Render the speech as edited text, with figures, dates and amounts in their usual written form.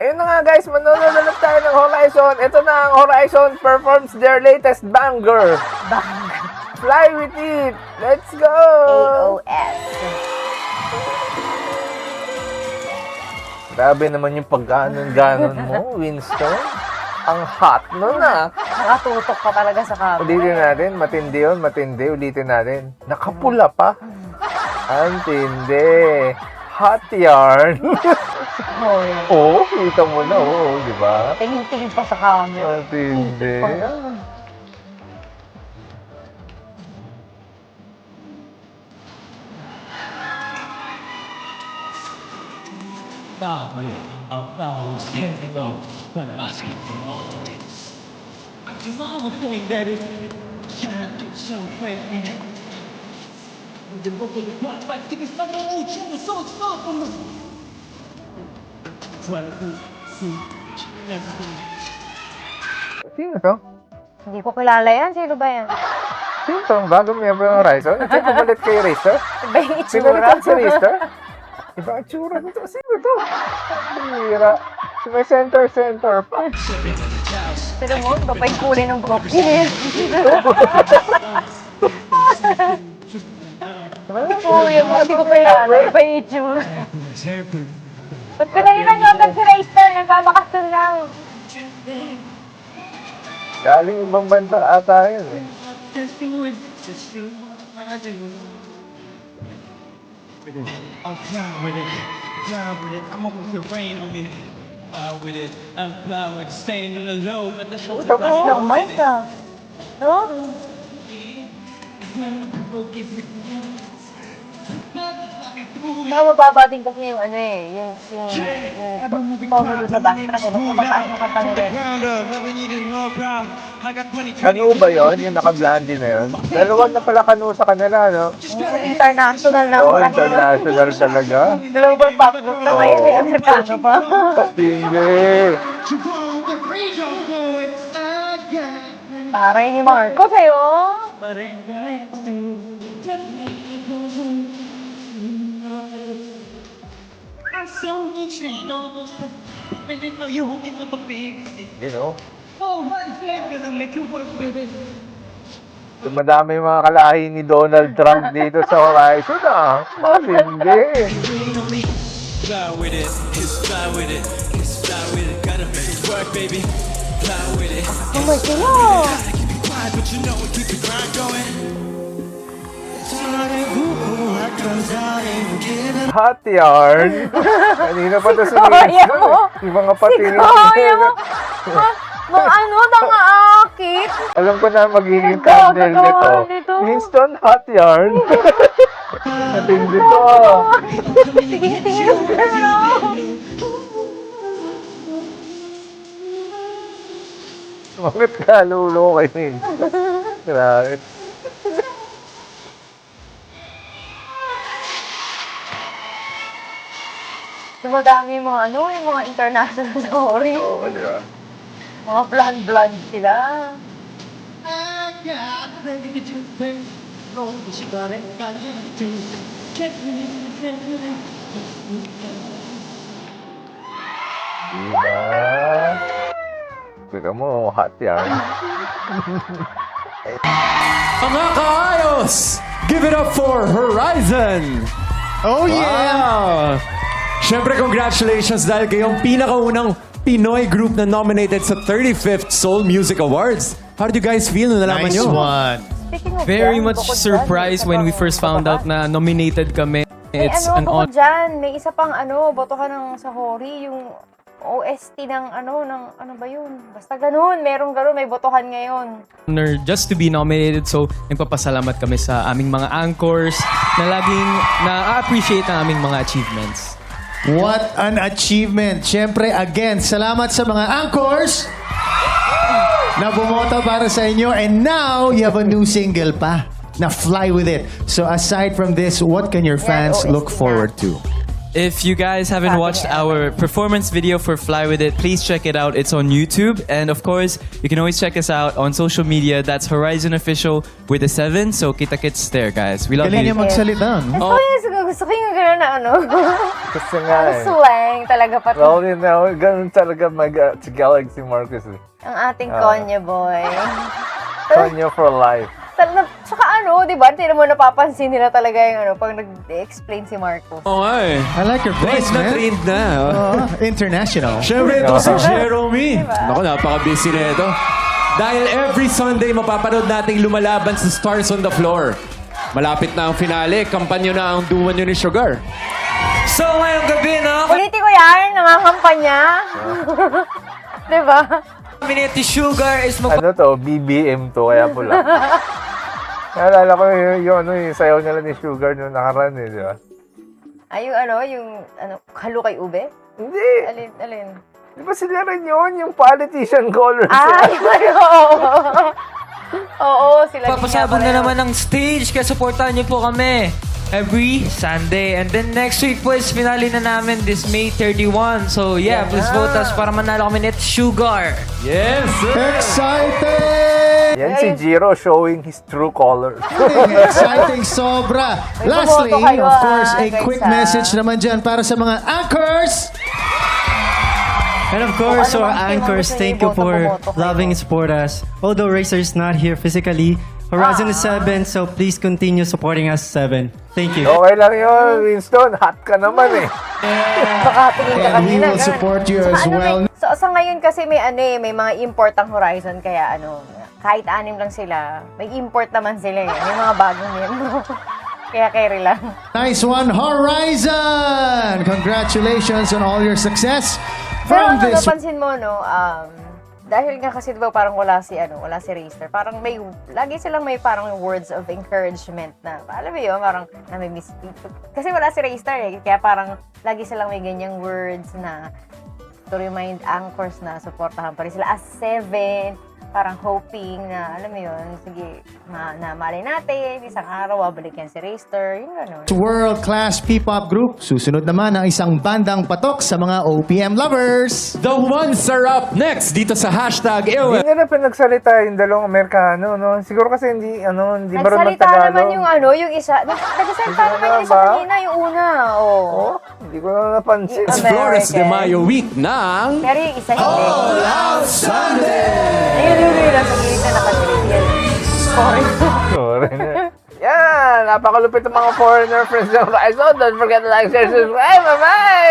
Ayun na nga guys, manonood ulit tayo ng Horizon. Ito na ang Horizon performs their latest banger. Fly with it. Let's go! AOS. Grabe naman yung pagganon-ganon mo, Winston. Ang hot nun ah. Nakatutok ka talaga sa camera. Ulitin natin, matindi yun, matindi. Ulitin natin. Nakapula pa. Ang tindi. Hot yarn. Oo, kita mo na, oo, di ba? Tingin-tingin pa sa camera. Ang tindi. Sino to? Hindi ko kilala yan. Sino ba yan? Sino to? Bagong member ng Horizon? Ito yung pumalit kay Racer? Iba yung itsura. Pinalitan si Racer? Iba ang tsura nito. Sino to? Ang hira. May center pa. Pero mo, iba pa yung kulay ng buhok niya. Kuya mo, hindi ko kilala. Iba yung itsura. Ba't pinalitan nyo agad si Racer? Nagkabakasal lang. Galing ibang banda ata yun eh. I'm fly with it, I'm over the rain on me. Fly with it, I'm fly with it, staying in the low, but the show Tapos naman ka. No? Mababa din kasi yung ano eh, yung pahulog sa backtrack. Mapapaan yung katang rin. Kanu ba yun? Yung naka-blondie na yun? Dalawa na pala kanu sa kanila, no? International na Oo, international talaga. Global background na ngayon eh. Amerikano pa. Hindi. Parang ni Marco sa'yo. You know? Madami yung mga kalahi ni Donald Trump dito sa Horizon, ah. Hindi. Fly with it, it's fly with it, it's fly with it, gotta make it work, baby. Fly with it. Oh my God. Gotta keep it quiet, but you know it, keep the grind going. Hot yarn. Kanina pa ito sa Kaya Winston. mo? Yung mga patingin. Kaya mo? Mga ano, nangaakit. Alam ko na magiging Ito, thumbnail totoo nito. nito. Winston hot yarn. Matindi to. Tingin-tingin ka na. Bakit ka lulo kay Winston? Grabe. Dumadami yung mga ano, yung mga international story. Oo, di ba? Mga blonde sila. Diba? Teka mo, hot yarn. Mga kaayos! Give it up for Horizon! Oh yeah! Wow! Siyempre, congratulations dahil kayong pinakaunang Pinoy group na nominated sa 35th Seoul Music Awards. How did you guys feel nung nalaman Nice nyo? one. Speaking of Very yan, much bukod surprised dyan, when we isa first pang- found out na nominated kami. May It's ano, an bukod honor. dyan, may isa pang ano, botohan ng sa Hori, yung OST ng ano ba yun? Basta ganun, merong ganun, may botohan ngayon. Just to be nominated. So, nagpapasalamat kami sa aming mga anchors na laging na-appreciate ang aming mga achievements. What an achievement. Siyempre, again, salamat sa mga anchors na bumoto para sa inyo. And now, you have a new single pa na Fly With It. So aside from this, what can your fans OST look na. forward to? If you guys haven't watched our performance video for Fly With It, please check it out. It's on YouTube. And of course, you can always check us out on social media. That's Horizon Official with a 7. So kita-kits there, guys. We love Galing niya you. magsalita. Ito Oh. yung gusto ko yung gano'n na ano. Kasi nga Ang eh. swang talaga pati. Well, you know, ganun talaga mag-sigalig si Marcus eh. Ang ating Konya boy. Tonyo for life. Tsaka ano, di ba? Hindi naman napapansin nila talaga yung ano, pag nag-explain si Marcos. Oo nga eh. I like your voice, Trained na, man. trained na. oh. Oh, international. Siyempre, ito si Jeremy. Naku, napaka-busy na ito. Dahil every Sunday, mapapanood nating lumalaban sa Stars on the Floor. Malapit na ang finale. Kampanyo na ang duo nyo ni Sugar. So, ngayong gabi, no? Politiko yan, nangangampanya. Di ba? Nominate ni Sugar is Ano to? BBM to, kaya pula. Naalala ko yung sayaw nila ni Sugar nung nakaraan eh, di ba? Ay, yung halo kay Ube? Hindi! Alin? Di ba sila rin yun? Yung politician colors. Ay, oo. Oo, sila din nga Papasabog pala na yun. naman ng stage, kaya supportahan niyo po kami every Sunday. And then next week po is finale na namin this May 31. So yeah, please vote us para manalo kami net Sugar. Yes, sir. Excited! Yan si Jiro showing his true colors. Exciting sobra. May Lastly, bumoto kayo, of course, a guys, quick ah. message naman dyan para sa mga anchors. And of course, Ano our bang team ang anchors, gusto thank niyo you for iboto, loving and support us. Although Racer is not here physically, Horizon is 7, so please continue supporting us 7. Thank you. Okay lang yun, Winston. Hot ka naman eh. Baka tingin ka And we kanina. will ganun. support you Tsaka as well. Sa ngayon kasi may may mga import ang Horizon, kaya kahit 6 lang sila, may import naman sila eh. May mga bagong miyembro. Kaya carry lang. Nice one, Horizon! Congratulations on all your success Pero from this. napansin mo, no, dahil nga kasi diba parang wala si Racer, parang lagi silang may parang words of encouragement na, alam mo yun, parang nami-miss. Kasi wala si Racer eh, kaya parang lagi silang may ganyang words na to remind anchors na supportahan pa rin sila as 7, parang hoping na, alam mo yun, sige, na malay natin, isang araw, babalik yan si Racer, yung gano'n. World-class P-pop group. Susunod naman ang isang bandang patok sa mga OPM lovers. The ones are up next dito sa hashtag Hindi Ewan. nila pinagsalita yung dalawang Amerikano, no? Siguro kasi hindi marunong Nagsalita Tagalog. naman yung isa. Nagsalita naman yung isa ba? kanina, yung una. Oh. Hindi ko na napansin. It's American. Flores de Mayo week ng... Pero yung isa hindi. Out Sunday! Ayun yung nasa gilid na nakatigil. Sorry. Sorry na. Yan! Napakalupit ng mga foreigner friends ng Horizon. Don't forget to like, share, subscribe. Bye-bye!